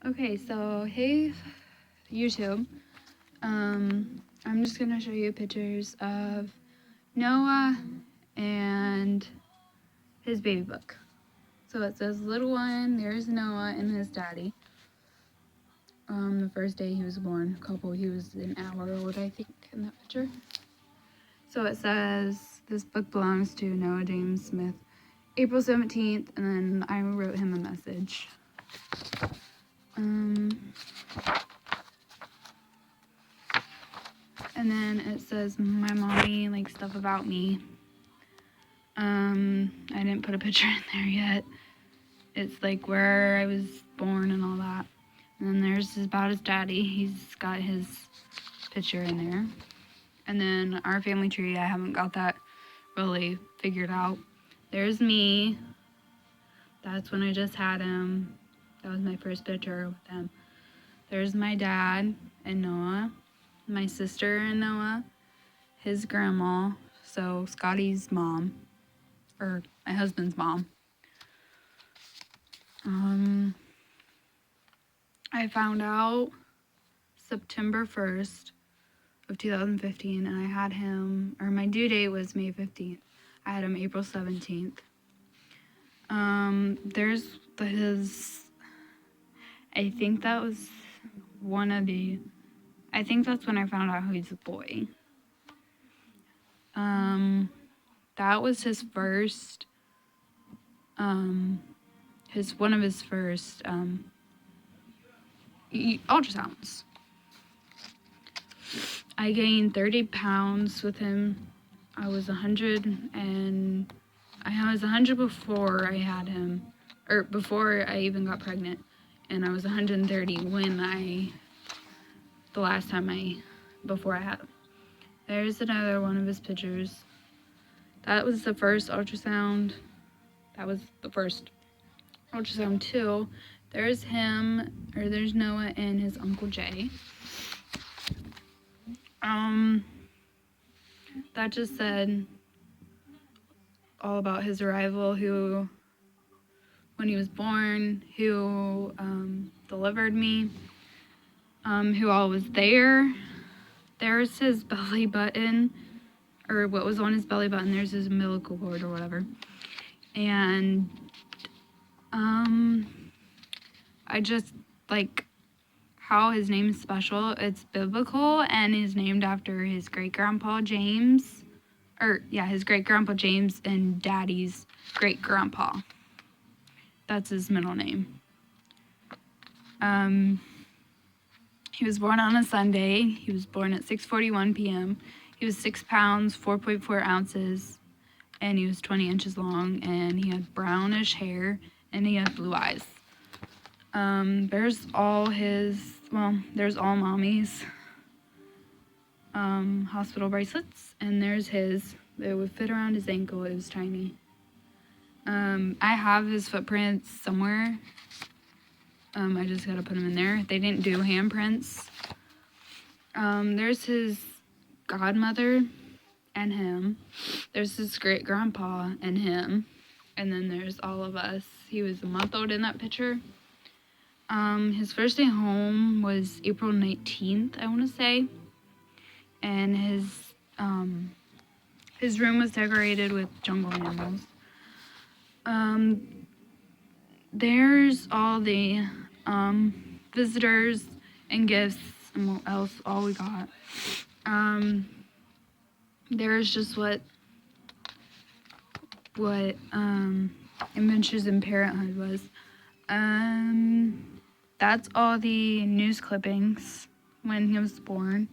Okay, so hey YouTube. I'm just gonna show you pictures of Noah and his baby book. So it says little one, there's Noah and his daddy. The first day he was born, he was an hour old, I think, in that picture. So it says this book belongs to Noah James Smith, April 17th, and then I wrote him a message. And then it says my mommy, like stuff about me. I didn't put a picture in there yet. It's like where I was born and all that. And then there's about his daddy. He's got his picture in there. And then our family tree, I haven't got that really figured out. There's me. That's when I just had him. That was my first picture with him. There's my dad and Noah, my sister and Noah, his grandma, so Scotty's mom, or my husband's mom. I found out September 1st of 2015, and I had him, or my due date was May 15th. I had him April 17th. There's his, I think that was I think that's when I found out he's a boy. That was his first, one of his first, ultrasounds. I gained 30 pounds with him. I was 100 before I had him, or before I even got pregnant, and I was 130 the last time before I had him. There's another one of his pictures. That was the first ultrasound. That was the first ultrasound too. There's there's Noah and his Uncle Jay. That just said all about his arrival, when he was born, who delivered me, who all was there. There's his belly button, or what was on his belly button. There's his umbilical cord or whatever. And I just like how his name is special. It's biblical and is named after his great-grandpa James. His great-grandpa James and Daddy's great-grandpa. That's his middle name. He was born on a Sunday. He was born at 6:41 p.m. He was 6 pounds, 4.4 ounces, and he was 20 inches long, and he had brownish hair, and he had blue eyes. There's all mommy's hospital bracelets, and there's his. It would fit around his ankle. It was tiny. I have his footprints somewhere. I just gotta put them in there. They didn't do handprints. There's his godmother and him. There's his great-grandpa and him. And then there's all of us. He was a month old in that picture. His first day home was April 19th, I want to say. And his room was decorated with jungle animals. There's all the visitors and gifts and what else all we got. There's just what Adventures in Parenthood was. That's all the news clippings when he was born.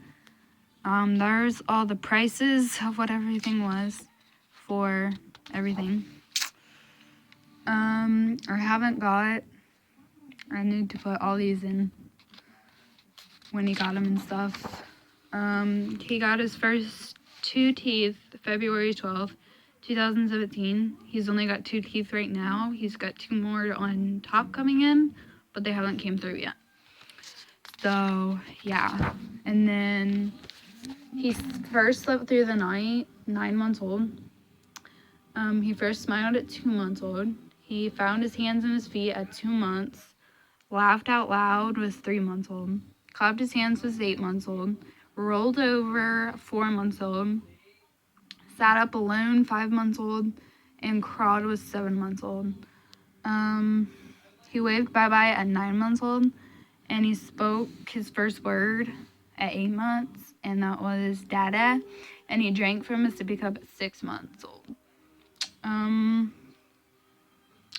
There's all the prices of what everything was for everything. I need to put all these in when he got them and stuff. He got his first 2 teeth February 12th, 2017. He's only got 2 teeth right now. He's got 2 more on top coming in, but they haven't came through yet. So, yeah. And then he first slept through the night, 9 months old. He first smiled at 2 months old. He found his hands and his feet at 2 months. laughed out loud was 3 months old, clapped his hands was 8 months old, rolled over 4 months old, sat up alone 5 months old, and crawled was 7 months old. He waved bye-bye at 9 months old, and he spoke his first word at 8 months, and that was dada, and he drank from a sippy cup at 6 months old.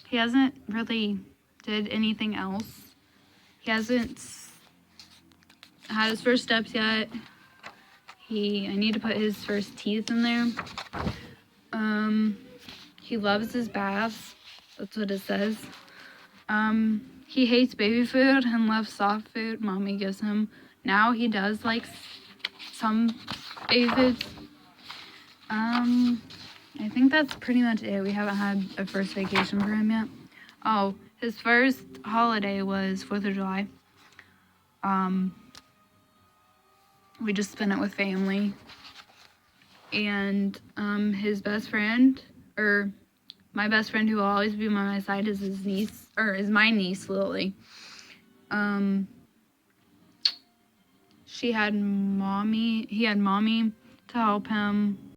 He hasn't really did anything else. He hasn't had his first steps yet. I need to put his first teeth in there. He loves his baths. That's what it says. He hates baby food and loves soft food mommy gives him. Now he does like some baby foods. I think that's pretty much it. We haven't had a first vacation for him yet. Oh, his first holiday was 4th of July. We just spent it with family. And his best friend, or my best friend who will always be by my side, is his niece, or is my niece, Lily. He had mommy to help him